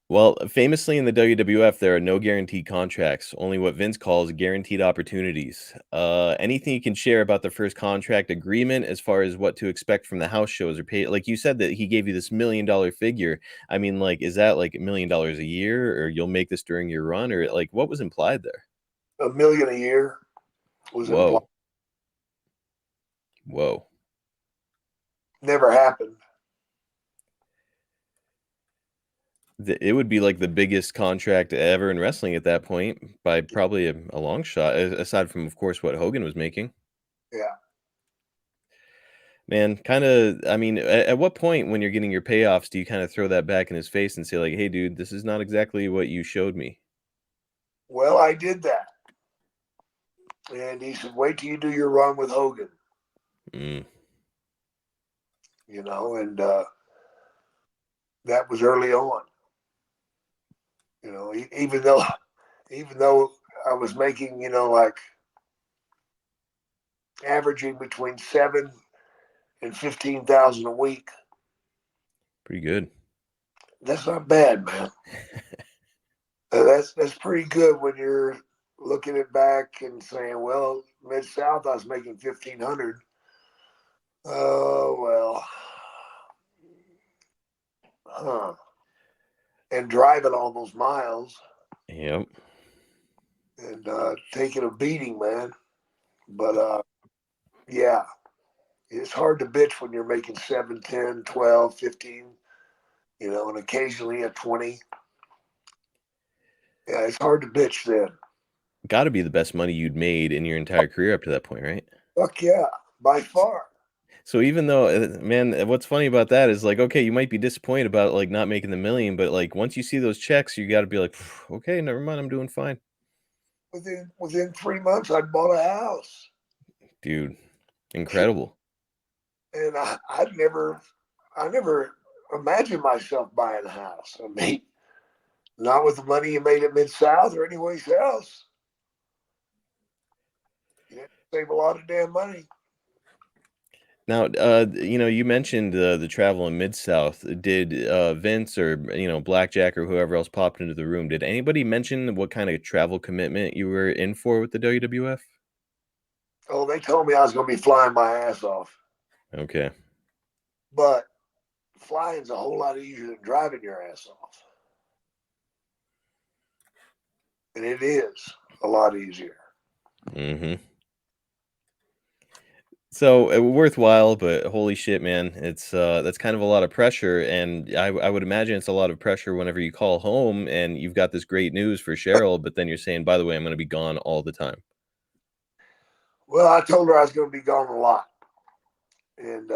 Well, famously in the WWF, there are no guaranteed contracts, only what Vince calls guaranteed opportunities. Anything you can share about the first contract agreement as far as what to expect from the house shows or pay? Like you said that he gave you this $1 million figure. I mean, like, is that like $1 million a year, or you'll make this during your run, or like what was implied there? A million a year was implied. Whoa, whoa. Never happened. It would be like the biggest contract ever in wrestling at that point by probably a long shot, aside from, of course, what Hogan was making. Yeah. Man, kinda I mean, at what point when you're getting your payoffs do you kinda throw that back in his face and say like, "Hey, dude, this is not exactly what you showed me." Well, I did that. And he said, wait till you do your run with Hogan, Mm, and that was early on. Even though I was making, like averaging between 7 and 15,000 a week. pretty good. That's not bad, man. That's pretty good when you're looking it back and saying, well, Mid South, I was making 1,500. Oh well, huh? And driving all those miles Yep. and taking a beating, man. But yeah, it's hard to bitch when you're making 7, 10, 12, 15, and occasionally a 20. Yeah, it's hard to bitch then. Gotta be the best money you'd made in your entire career up to that point, right? Fuck yeah, by far. So even though man, what's funny about that is, like, okay, you might be disappointed about, like, not making the million, but, like, once you see those checks, you gotta be like, "Okay, never mind, I'm doing fine." Within 3 months, I bought a house, Dude, incredible. and I never imagined myself buying a house. I mean, not with the money you made at Mid South or anywhere else. You had to save a lot of damn money. Now, you mentioned the travel in Mid South. Did Vince or Blackjack or whoever else popped into the room? Did anybody mention what kind of travel commitment you were in for with the WWF? Oh, they told me I was going to be flying my ass off, Okay, but flying's a whole lot easier than driving your ass off, and it is a lot easier. hmm so worthwhile, but holy shit, man, it's that's kind of a lot of pressure, and I would imagine it's a lot of pressure whenever you call home and you've got this great news for Cheryl, but then you're saying, by the way, I'm going to be gone all the time. Well, I told her I was going to be gone a lot, and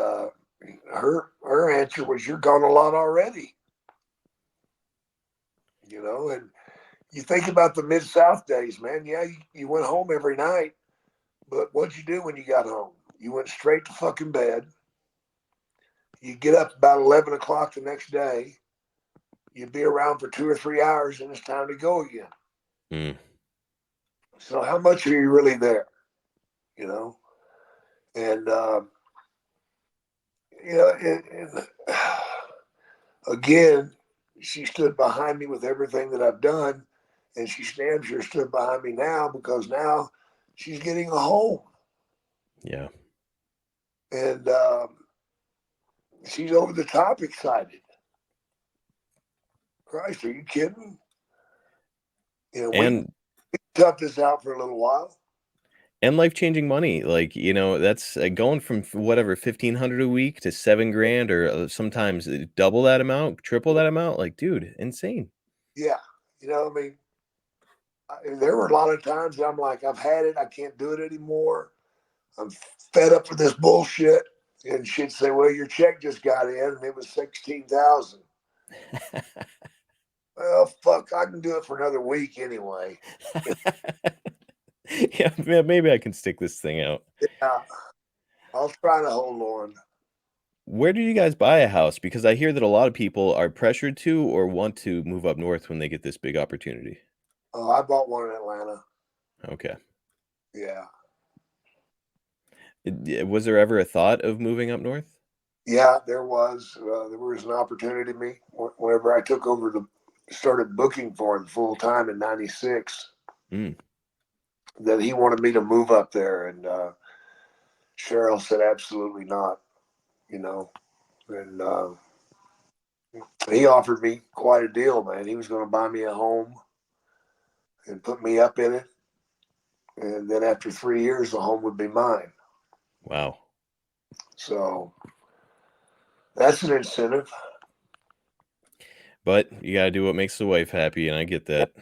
her answer was, "You're gone a lot already." And you think about the Mid South days, man. Yeah, you went home every night, but what'd you do when you got home? You went straight to fucking bed. You get up about 11 o'clock the next day. You'd be around for 2 or 3 hours, and it's time to go again. Mm. So how much are you really there? You know, and you know, and again, she stood behind me with everything that I've done, and she damn sure stood behind me now because now she's getting a home, Yeah. and she's over the top excited. Christ, are you kidding? We And toughed this out for a little while. life-changing money, like, that's, going from whatever, 1,500 a week to 7 grand or, sometimes, double that amount, triple that amount, like, dude, insane. Yeah, I mean, there were a lot of times that I'm like, I've had it. I can't do it anymore. I'm fed up with this bullshit. And she'd say, well, your check just got in and it was 16,000. Well, fuck, I can do it for another week anyway. Yeah, maybe I can stick this thing out. Yeah, I'll try to hold on. Where do you guys buy a house? Because I hear that a lot of people are pressured to or want to move up north when they get this big opportunity. Oh, I bought one in Atlanta. Okay. Yeah. Was there ever a thought of moving up north? Yeah, there was. There was an opportunity to me whenever I took over started booking for him full time in '96, Mm. that he wanted me to move up there, and Cheryl said absolutely not, you know, and he offered me quite a deal, man. He was going to buy me a home and put me up in it, and then after 3 years, the home would be mine. Wow. So that's an incentive. But you got to do what makes the wife happy, and I get that.